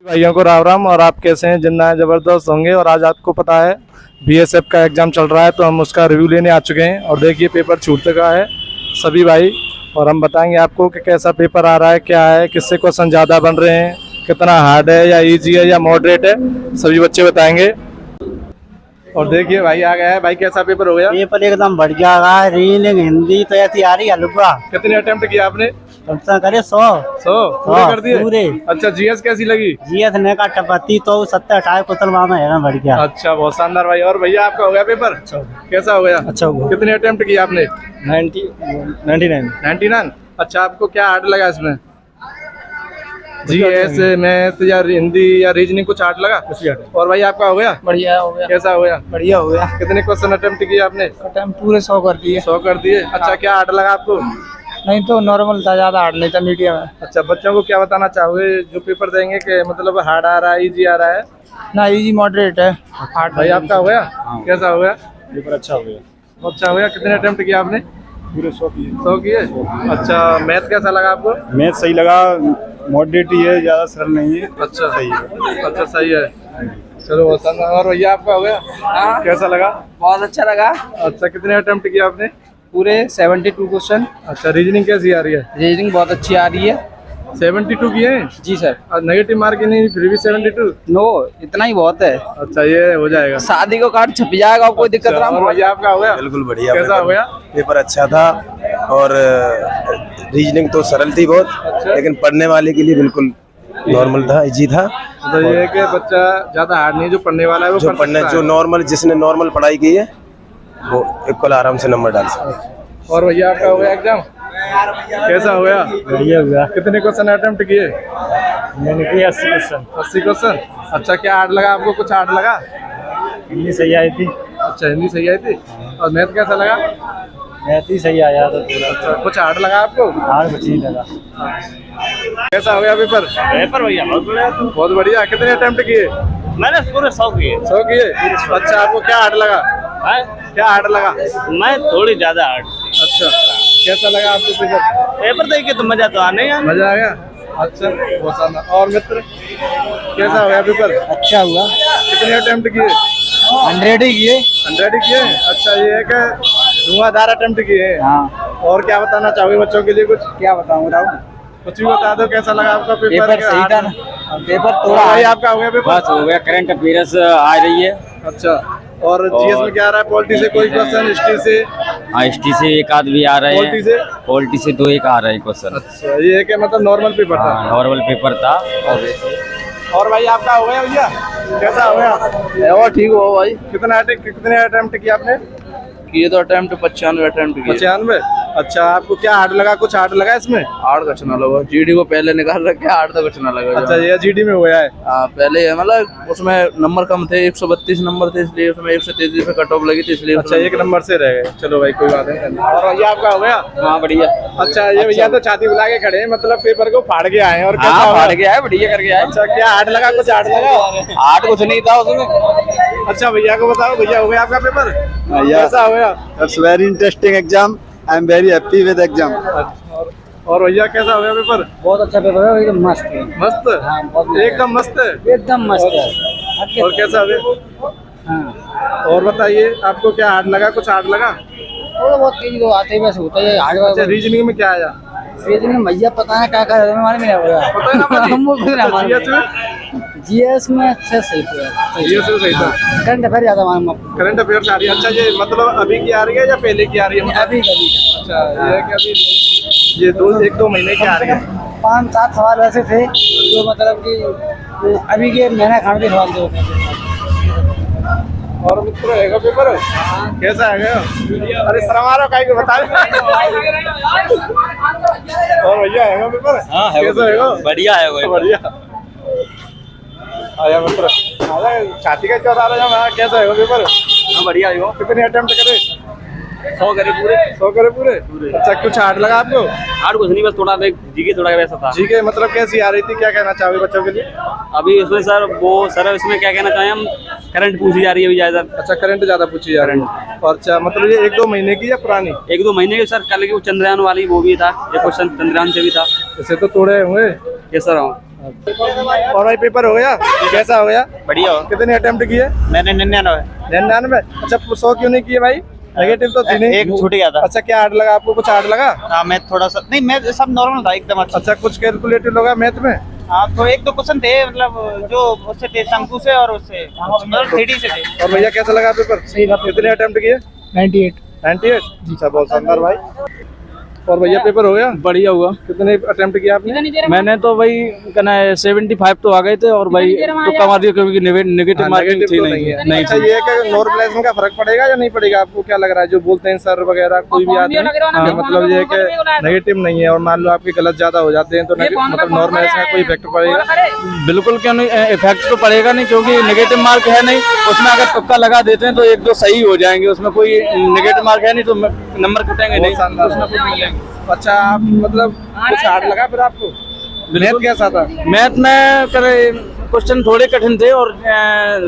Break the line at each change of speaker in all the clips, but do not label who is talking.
भाइयों को राम राम। और आप कैसे हैं? जिंदा हैं, जबरदस्त होंगे। और आज आपको पता है बीएसएफ का एग्जाम चल रहा है, तो हम उसका रिव्यू लेने आ चुके हैं। और देखिए पेपर छूट चुका है सभी भाई, और हम बताएंगे आपको कि कैसा पेपर आ रहा है, क्या है, किससे क्वेश्चन ज़्यादा बन रहे हैं, कितना हार्ड है या इजी है या मॉडरेट है, सभी बच्चे बताएंगे। और देखिए भाई आ गया है। भाई कैसा पेपर हो गया?
पेपर एकदम बढ़िया रहा है। रीडिंग हिंदी तो ऐसी आ रही है हल्का।
कितने अटेम्प्ट किया आपने?
करे 100
पूरे कर दिए
पूरे।
अच्छा, जीएस कैसी लगी?
जीएस ने का टपती तो 70-80 क्वेश्चन में है ना, बढ़िया।
अच्छा, बहुत शानदार भाई। और भैया आपका हो गया पेपर? कैसा हो गया?
अच्छा हुआ।
कितने अटेम्प्ट किया आपने?
99।
अच्छा, आपको क्या हार्ड लगा इसमें? जीएस, मैथ या हिंदी या रीजनिंग कुछ हार्ड लगा? और भाई आपका हो गया?
बढ़िया हो गया।
कैसा हो गया?
बढ़िया हो गया।
कितने क्वेश्चन अटेम्प्ट किए आपने?
पूरे 100 कर दिए।
100 कर दिए। अच्छा, क्या हार्ड लगा आपको?
नहीं तो नॉर्मल था, ज्यादा हार्ड नहीं था, मीडियम है।
अच्छा, बच्चों को क्या बताना चाहोगे जो पेपर देंगे कि मतलब हार्ड आ रहा है, इजी आ रहा है?
ना इजी मॉडरेट है।
हार्ड भाई आपका हो गया? कैसा हो गया?
पेपर अच्छा हो गया।
अच्छा हो गया। कितने अटेम्प्ट किया आपने?
पूरे 100 किए।
100 किए। अच्छा, मैथ कैसा लगा आपको?
मैथ सही लगा, मॉडरेट ही है, ज्यादा सरल नहीं है।
अच्छा सही है। अच्छा सही है, चलो बहुत शानदार। और भैया आपका हो गया?
हाँ।
कैसा लगा?
बहुत अच्छा लगा।
अच्छा, कितने अटेम्प्ट किया आपने?
पूरे 72 क्वेश्चन।
अच्छा, रीजनिंग कैसी आ रही है?
रीडिंग बहुत अच्छी आ रही है।
72 किए हैं?
जी सर।
और नेगेटिव मार्क नहीं, फिर भी 72?
नो, इतना ही बहुत है।
अच्छा, ये हो जाएगा।
शादी को कार्ड छप जाएगा, कोई दिक्कत
अच्छा, और भैया आपका हो गया?
बिल्कुल बढ़िया।
कैसा हो गया?
पेपर अच्छा था और रीजनिंग तो सरल थी बहुत।
अच्छा।
लेकिन पढ़ने वाले के लिए बिल्कुल नॉर्मल था, इजी था।
तो ये है कि बच्चा ज्यादा हार्ड नहीं, जो पढ़ने वाला है वो
जो
पढ़
पढ़ने
सकता
जो
है।
नॉर्मल जिसने नॉर्मल पढ़ाई की है वो इक्वल आराम से नंबर डाल सकता है।
और भैया आपका हो गया एग्जाम? कैसा हो गया?
बढ़िया हुआ।
कितने क्वेश्चन अटेम्प्ट किए?
मैंने किया 80 क्वेश्चन।
80 क्वेश्चन। अच्छा, क्या हार्ड लगा आपको? कुछ हार्ड लगा?
हिंदी सही आई थी।
अच्छा, हिंदी सही आई थी। और मैथ कैसा लगा?
मैथ ही सही आया था थोड़ा।
अच्छा, कुछ हार्ड लगा आपको?
हार्ड कुछ नहीं लगा।
कैसा हो गया पेपर?
पेपर भैया
बहुत बढ़िया। कितने अटेम्प्ट किए?
मैंने पूरे 100 किए।
100 किए। अच्छा, आपको क्या हार्ड लगा? क्या हार्ड लगा?
मैं थोड़ी ज्यादा हार्ड।
अच्छा, कैसा लगा आपको पेपर?
पेपर देख के तो मजा तो आने यार।
मजा आ गया? अच्छा, बहुत शानदार। और मित्र कैसा हो गया पेपर?
अच्छा हुआ।
कितने अटेम्प्ट किए?
100 ही किए।
100 ही किए। अच्छा, ये है कि धुआंधार अटेम्प्ट किए हैं।
हाँ।
और क्या बताना चाहोगे बच्चों के लिए? कुछ
क्या बताऊँ
कुछ भी बता दो। कैसा लगा आपका पेपर?
पेपर सही था ना। पेपर
थोड़ा भाई आपका हो गया पेपर?
बस हो गया। करंट अफेयर्स आ रही है।
अच्छा, और जीएस में क्या आ रहा है? पॉलिटी से कोई क्वेश्चन? हिस्ट्री से?
हिस्ट्री से एक आध भी आ रहे हैं।
पॉलिटी से?
पॉलिटी से 2 एक आ रहे हैं क्वेश्चन।
अच्छा, ये है कि मतलब नॉर्मल पेपर था?
नॉर्मल पेपर था।
और भाई आपका हो गया भैया? कैसा हो गया?
और ठीक हो भाई।
कितने अटेम्प्ट किया आपने?
किए तो अटेम्प्ट 95 अटेम्प्ट किए।
95। अच्छा, आपको क्या हार्ड लगा? कुछ हार्ड लगा इसमें?
हार्ड कुछ ना लगा। जीडी को पहले निकाल रखे, हार्ड तो कुछ ना लगा।
अच्छा, ये जीडी में हुआ है?
पहले मतलब उसमें नंबर कम थे, 132 नंबर थे, इसलिए उसमें 133 पे कट ऑफ लगी थी, इसलिए।
अच्छा, एक नंबर से रह गए। चलो भाई, कोई बात नहीं। और भैया आपका हो गया?
हाँ बढ़िया।
अच्छा, ये भैया तो छाती बुला के खड़े हैं, मतलब पेपर को फाड़ के आए हैं। और कैसा
हाँ
हो गया?
फाड़ गया है, बढ़िया करके आए।
अच्छा, क्या हार्ड लगा? कुछ हार्ड लगा?
आठ कुछ नहीं था उसमें।
अच्छा, भैया को बताओ। भैया हो गया आपका पेपर? कैसा हो गया?
That's very interesting exam. I am very happy with exam.
और भैया कैसा हो गया पेपर?
बहुत अच्छा पेपर है, एकदम मस्त है।
मस्त? एकदम मस्त है।
एकदम मस्त है।
और कैसा हो गया?
हाँ।
और बताइए, आपको क्या हार्ड लगा? कुछ हार्ड लगा?
थोड़ा बहुत तेजी तो आते ही वैसे होता है हार्ड।
अच्छा, रीजनिंग में क्या आया?
रीजनिंग में भैया पता है क्या कर रहे हैं, हमारे में नहीं होगा।
पता है ना भाई?
हम खुद ना
अच्छा,
मालूम।
GS में?
जीएस में अच्छा सही था।
GS में सही था।
करंट अफेयर ज्यादा मालूम आपको।
करंट अफेयर्स आ रही है? अच्छा, ये मतलब अभी की आ रही है या पहले की आ रही है?
अभी कभी
अच्छा, ये है कि अभी ये 1-2 महीने की आ रही है?
5-7 सवाल ऐसे थे जो मतलब कि अभी के महीना खाने के सवाल थे।
और मित्र हैगा पेपर? कैसा है? अरे शर्मा काहे को बता रहे? और भैया हैगा पेपर?
हाँ है।
कैसा हैगा?
बढ़िया है वो।
बढ़िया। आया मित्र, आजा छाती का चौथा आ रहा है। कैसा हैगा पेपर?
हाँ बढ़िया है वो।
कितने अटेम्प्ट करे?
100 करे पूरे।
100 करे पूरे? अच्छा, कुछ हार्ड लगा आपको?
हार्ड कुछ नहीं, बस थोड़ा जीके थोड़ा वैसा था।
ठीक है, मतलब कैसी आ रही थी? क्या कहना चाहोगे बच्चों के लिए?
अभी इसमें सर इसमें क्या कहना चाहें हम, करंट पूछी जा रही है अभी ज्यादा।
अच्छा, करंट ज्यादा पूछी जा रही है। और अच्छा, मतलब ये 1-2 महीने की या पुरानी?
1-2 महीने की सर। कल की वो चंद्रयान वाली वो भी था, ये क्वेश्चन चंद्रयान से भी था।
इसे तो तोड़े होंगे।
ये सर
और भाई पेपर हो गया, कैसा हो गया?
बढ़िया हो।
कितने अटेम्प्ट किए?
मैंने 99
99। अच्छा 100 क्यों नहीं किए भाई? नेगेटिव तो थी नहीं।
एक छूट गया था।
अच्छा क्या हार्ड लगा आपको? कुछ हार्ड लगा?
हाँ मैथ थोड़ा सा नहीं, मैथ सब नॉर्मल था एकदम अच्छा।
अच्छा कुछ कैलकुलेटिव लगा मैथ में?
हाँ तो एक दो क्वेश्चन थे मतलब जो उससे थे, शंकु से और उससे मतलब 3D से थे।
और भैया कैसा लगा पेपर? सही था। कितने अटेम्प्ट किए?
98।
98। अच्छा बहुत शानदार भाई। और भैया पेपर हो गया?
बढ़िया हुआ।
कितने अटेम्प्ट किया आपने?
मैंने तो भाई कहना है 75 तो आ गए थे और भाई तो कमा दिया क्योंकि नेगेटिव मार्किंग थी नहीं
अच्छा ये कि नॉर्मलाइजेशन का फर्क पड़ेगा या नहीं पड़ेगा? आपको क्या लग रहा है? जो बोलते हैं सर वगैरह कोई भी आते हैं मतलब ये कि नेगेटिव नहीं है और मान लो आपके गलत ज्यादा हो जाते हैं तो मतलब नॉर्मलाइजेशन का कोई इफेक्ट पड़ेगा?
बिल्कुल क्यों नहीं, इफेक्ट तो पड़ेगा नहीं क्योंकि नेगेटिव मार्क है नहीं उसमें। अगर तुक्का लगा देते हैं तो एक दो सही हो जाएंगे, उसमें कोई नेगेटिव मार्क है नहीं तो नंबर कटेंगे नहीं, उसमें कुछ मिलेंगे।
अच्छा आप मतलब कुछ हार्ड लगा फिर आपको? मैथ कैसा था?
मैथ में क्वेश्चन थोड़े कठिन थे और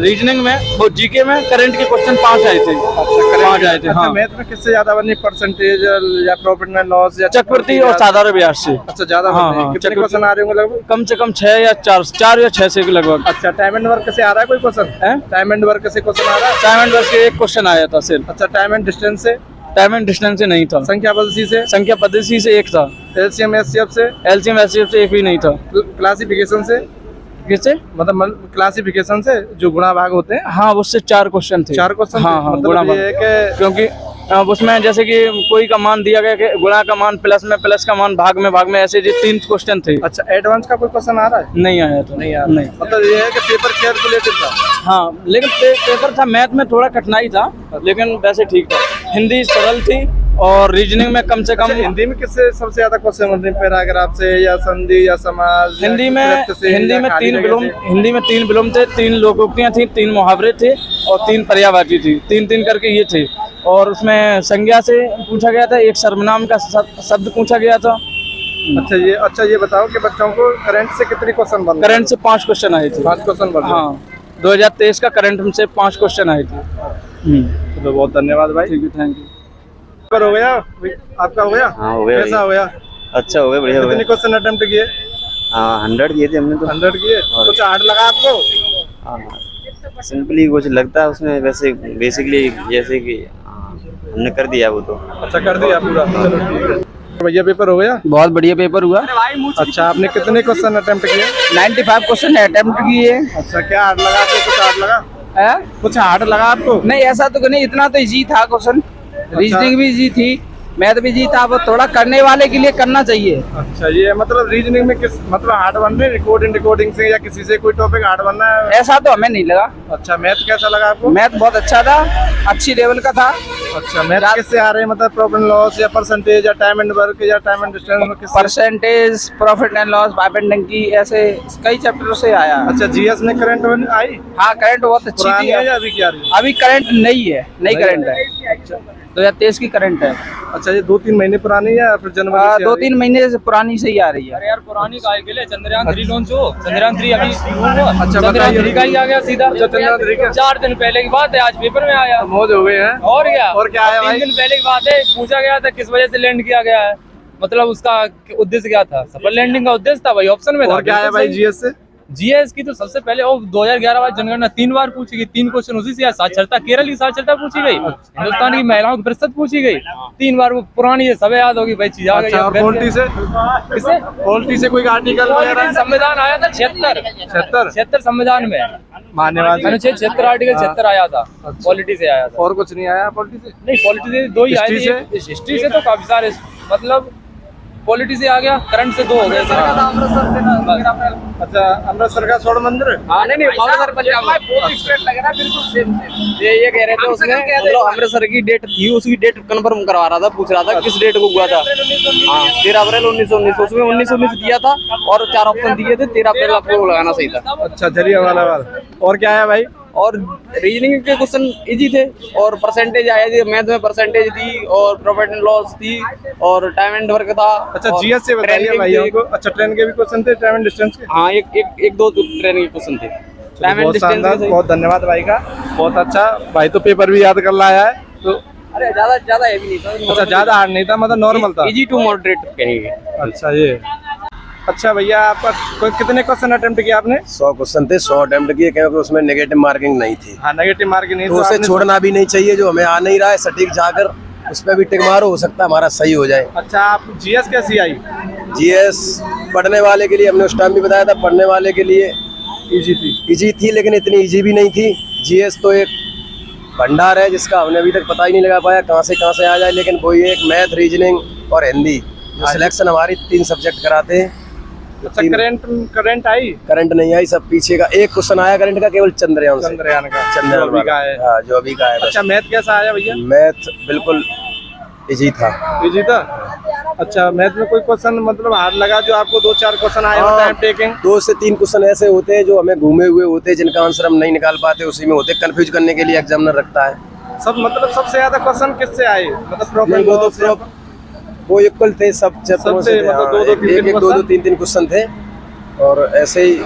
रीजनिंग में वो जीके में करंट के क्वेश्चन 5 आए थे।
अच्छा
5 आए थे। हाँ
मैथ में किससे ज्यादा बनी? परसेंटेज या प्रॉफिट एंड लॉस या
चक्रवृद्धि और साधारण ब्याज से?
अच्छा ज्यादा
हाँ,
बनी।
हाँ,
कितने क्वेश्चन आ रहे होंगे लगभग?
कम से कम 6 या 4 या 6 से लगभग।
अच्छा टाइम एंड वर्क से आ रहा है कोई क्वेश्चन? टाइम एंड वर्क से क्वेश्चन आ रहा है?
टाइम एंड वर्क से एक क्वेश्चन आया था सिर्फ।
अच्छा टाइम एंड डिस्टेंस से?
टाइम एंड डिस्टेंस से नहीं था।
संख्या पद्धति से?
संख्या पद्धति से एक था।
एलसीएम एचसीएफ से?
एलसीएम एचसीएफ से एक भी नहीं था।
क्लासिफिकेशन से?
किससे?
मतलब क्लासिफिकेशन से जो गुणा भाग होते हैं?
हाँ उससे 4 क्वेश्चन थे।
4 क्वेश्चन?
हाँ हाँ गुणा
मतलब ये है कि
क्योंकि उसमें जैसे कि कोई का मान दिया गया कि गुणा का मान प्लस में, प्लस का मान भाग में ऐसे जो 3 क्वेश्चन थे।
अच्छा एडवांस का कोई क्वेश्चन आ रहा है?
नहीं आया था।
नहीं आ रहा।
नहीं।
मतलब ये है कि पेपर कैलकुलेटेड था?
हाँ लेकिन पेपर था, मैथ में थोड़ा कठिनाई था लेकिन वैसे ठीक था। हिंदी सरल थी और रीजनिंग में कम से कम।
अच्छा, हिंदी में किससे सबसे ज्यादा क्वेश्चन बनते हैं? पैराग्राफ से या संधि या समाज?
हिंदी में 3 विलोम थे, 3 लोकोक्तियां थी, 3 मुहावरे थे और 3 पर्यायवाची थी। 3 करके ये थे। और उसमें संज्ञा से पूछा गया था, एक सर्वनाम का शब्द पूछा गया था।
अच्छा ये बताओ कि बच्चों को करंट से कितने क्वेश्चन बन?
करंट से 5 क्वेश्चन आए थे।
5 क्वेश्चन बन?
हाँ 2023 का करंट से 5 क्वेश्चन आए थे।
चलो बहुत धन्यवाद भाई।
ठीक है, थैंक यू।
पेपर हो गया आपका? हो गया?
हाँ हो गया।
कैसा हो गया?
अच्छा हो गया, बढ़िया हो
कितने
गया।
क्वेश्चन अटेम्प्ट किए?
हाँ 100 किए थे हमने तो।
100 किए? कुछ हार्ड लगा आपको?
हाँ सिंपली कुछ लगता है उसमें, वैसे बेसिकली जैसे कि हमने कर दिया वो तो।
अच्छा कर दिया पूरा? चलो ठीक है। भैया पेपर हो गया?
बहुत बढ़िया पेपर हुआ।
अच्छा आपने कितने क्वेश्चन अटेम्प्ट किए?
95 क्वेश्चन अटेम्प्ट किए।
अच्छा क्या हार्ड लगा आपको? कुछ हार्ड लगा? कुछ हार्ड लगा आपको?
नहीं ऐसा तो नहीं, इतना तो इजी था क्वेश्चन। रीजनिंग भी इजी थी, मैथ भी इजी था, वो थोड़ा करने वाले के लिए करना चाहिए।
अच्छा ये मतलब रीजनिंग में किस मतलब हार्ड बन रहे? रिकॉर्डिंग से या किसी से कोई टॉपिक हार्ड बनना है?
ऐसा तो हमें नहीं लगा।
अच्छा मैथ कैसा लगा आपको?
मैथ बहुत अच्छा था, अच्छी लेवल का था।
अच्छा मैथ किससे आ रहे हैं? मतलब प्रॉफिट एंड लॉस या परसेंटेज या टाइम एंड वर्क या टाइम एंड डिस्टेंस में किससे?
Percentage, profit and loss, pipe and टंकी, ऐसे कई चैप्टरों से आया।
अच्छा जीएस में करंट आई?
हाँ करंट बहुत अच्छी
पुरानी
थी।
है या अभी क्या रही है?
अभी करंट नई है, नई करंट है।
अच्छा
2023 की करंट है।
अच्छा ये 2-3 महीने पुरानी है या फिर जनवरी से?
2-3 महीने से पुरानी से ही आ रही है।
अरे यार पुरानी का के लिए चंद्रयान 3 लॉन्च हो, चंद्रयान 3 अभी
अच्छा
चंद्रयान 3 का ही आ गया सीधा।
चंद्रयान 3 का
4 दिन पहले की बात है, आज पेपर में आया।
मौज हो गए हैं।
और क्या?
और क्या आया भाई?
3 दिन पहले की बात है, पूछा गया था किस वजह से लैंड किया गया है, मतलब उसका उद्देश्य क्या था? सफल लैंडिंग का उद्देश्य था भाई, ऑप्शन में था।
और क्या आया भाई जीएस से?
जीएस की तो सबसे पहले 2011 वाली जनगणना 3 बार पूछी गई, 3 क्वेश्चन उसी से। साक्षरता, केरल की साक्षरता पूछी गई, हिंदुस्तान की महिलाओं की प्रतिशत पूछी गई 3 बार। वो पुरानी है, सब याद होगी भाई, चीज आ गई।
अच्छा पॉलिटी से?
किससे?
पॉलिटी से कोई आर्टिकल वगैरह?
संविधान आया था 76 संविधान में,
मान्यवाद
अनुच्छेद 76 आर्टिकल 76 आया था। पॉलिटी से आया था।
और कुछ नहीं आया पॉलिटी से?
नहीं पॉलिटी से 2 ही आए थे। हिस्ट्री से तो काफी सारे, मतलब पॉलिटी से आ गया, करंट से 2 हो गए।
अच्छा अमृतसर का स्वर्ण मंदिर?
हाँ नहीं अमृतसर पंजाब लग रहा बिल्कुल सेम। ये कह रहे थे उसमें, मतलब अमृतसर की डेट थी, उसकी डेट कंफर्म करवा रहा था, पूछ रहा था किस डेट को हुआ था। हाँ 13 अप्रैल 1919, उसमें 1919 दिया था और 4 ऑप्शन दिए थे, 13 अप्रैल आपको लगाना सही था।
अच्छा जलियांवाला बाग। और क्या है भाई?
और रीजनिंग के क्वेश्चन इजी थे और परसेंटेज आया थी, मैथ में परसेंटेज थी और प्रॉफिट एंड लॉस थी और टाइम एंड वर्क था।
अच्छा जीएस से बताइए भाई हमको। अच्छा ट्रेन के भी क्वेश्चन थे, टाइम एंड डिस्टेंस के?
हाँ एक दो ट्रेन के क्वेश्चन थे। टाइम एंड
बहुत शानदार,
डिस्टेंस।
बहुत धन्यवाद भाई का, बहुत अच्छा भाई। तो पेपर भी याद कर लाया है तो?
अरे ज्यादा हैवी नहीं था।
अच्छा ज्यादा हार्ड नहीं था, मतलब नॉर्मल था,
इजी टू मॉडरेट कहेंगे।
अच्छा ये अच्छा भैया, आपका कितने क्वेश्चन अटेम्प्ट किया आपने?
100 क्वेश्चन थे, 100 अटेम्प्ट किए, क्योंकि उसमें नेगेटिव मार्किंग नहीं थी।
हाँ, नेगेटिव मार्किंग नहीं
तो उसे
आपने
छोड़ना भी नहीं चाहिए। जो हमें आ नहीं रहा है सटीक जाकर उस पर भी टिक मारो, हो सकता है हमारा सही हो जाए।
अच्छा, आप जीएस कैसी आई?
जीएस पढ़ने वाले के लिए, हमने उस टाइम भी बताया था, पढ़ने वाले के लिए
इजी थी।
इजी थी, लेकिन इतनी इजी भी नहीं थी। जीएस तो एक भंडार है जिसका हमने अभी तक पता ही नहीं लगा पाया कहाँ से आ जाए, लेकिन वही एक मैथ, रीजनिंग और हिंदी जो सिलेक्शन हमारी 3 सब्जेक्ट कराते हैं।
अच्छा, करंट आई?
करंट नहीं आई, सब पीछे का। एक क्वेश्चन आया करंट का, केवल चंद्रयान से।
चंद्रयान का
चंद्रयान
जो अभी का है।
हाँ, जो अभी का है।
अच्छा, मैथ कैसा आया भैया?
मैथ बिल्कुल इजी था।
इजी था। अच्छा, मैथ में कोई क्वेश्चन मतलब हार्ड लगा जो आपको? 2-4 क्वेश्चन आए हो टाइम टेकिंग?
2 से 3 क्वेश्चन ऐसे होते हैं जो हमें घूमे हुए होते हैं, जिनका आंसर हम नहीं निकाल पाते, उसी में होते, कंफ्यूज करने के लिए एग्जामिनर रखता है।
सब मतलब सबसे ज्यादा क्वेश्चन किससे आए? मतलब
नहीं, वो इक्वल थे सब चैप्टरों से।
मतलब
2-2, 3-3 क्वेश्चन थे। और ऐसे ही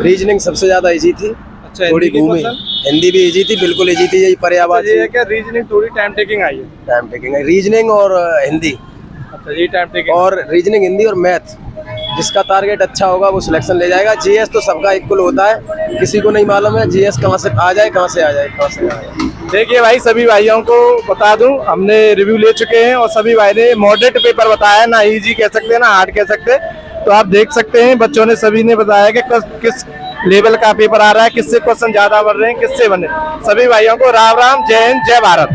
रीजनिंग सबसे ज्यादा इजी थी।
अच्छा,
थोड़ी घूमी। हिंदी भी इजी थी, बिल्कुल इजी थी। यही पर्यायवाची
ये क्या रीजनिंग थोड़ी टाइम टेकिंग आई है?
टाइम टेकिंग है, रीजनिंग और हिंदी।
अच्छा, ये टाइम टेकिंग
और रीजनिंग, हिंदी और मैथ, जिसका टारगेट अच्छा होगा वो सिलेक्शन ले जाएगा। जीएस तो सबका इक्वल होता है, किसी को नहीं मालूम है जीएस कहाँ से आ जाए, कहाँ से आ जाए।
देखिए भाई, सभी भाइयों को बता दूं, हमने रिव्यू ले चुके हैं और सभी भाई ने मॉडरेट पेपर बताया, ना इजी कह सकते ना हार्ड कह सकते। तो आप देख सकते हैं बच्चों ने सभी ने बताया कि किस लेवल का पेपर आ रहा है, किससे क्वेश्चन ज्यादा बन रहे हैं, किससे बने। सभी भाइयों को राम राम, जय हिंद, जय भारत।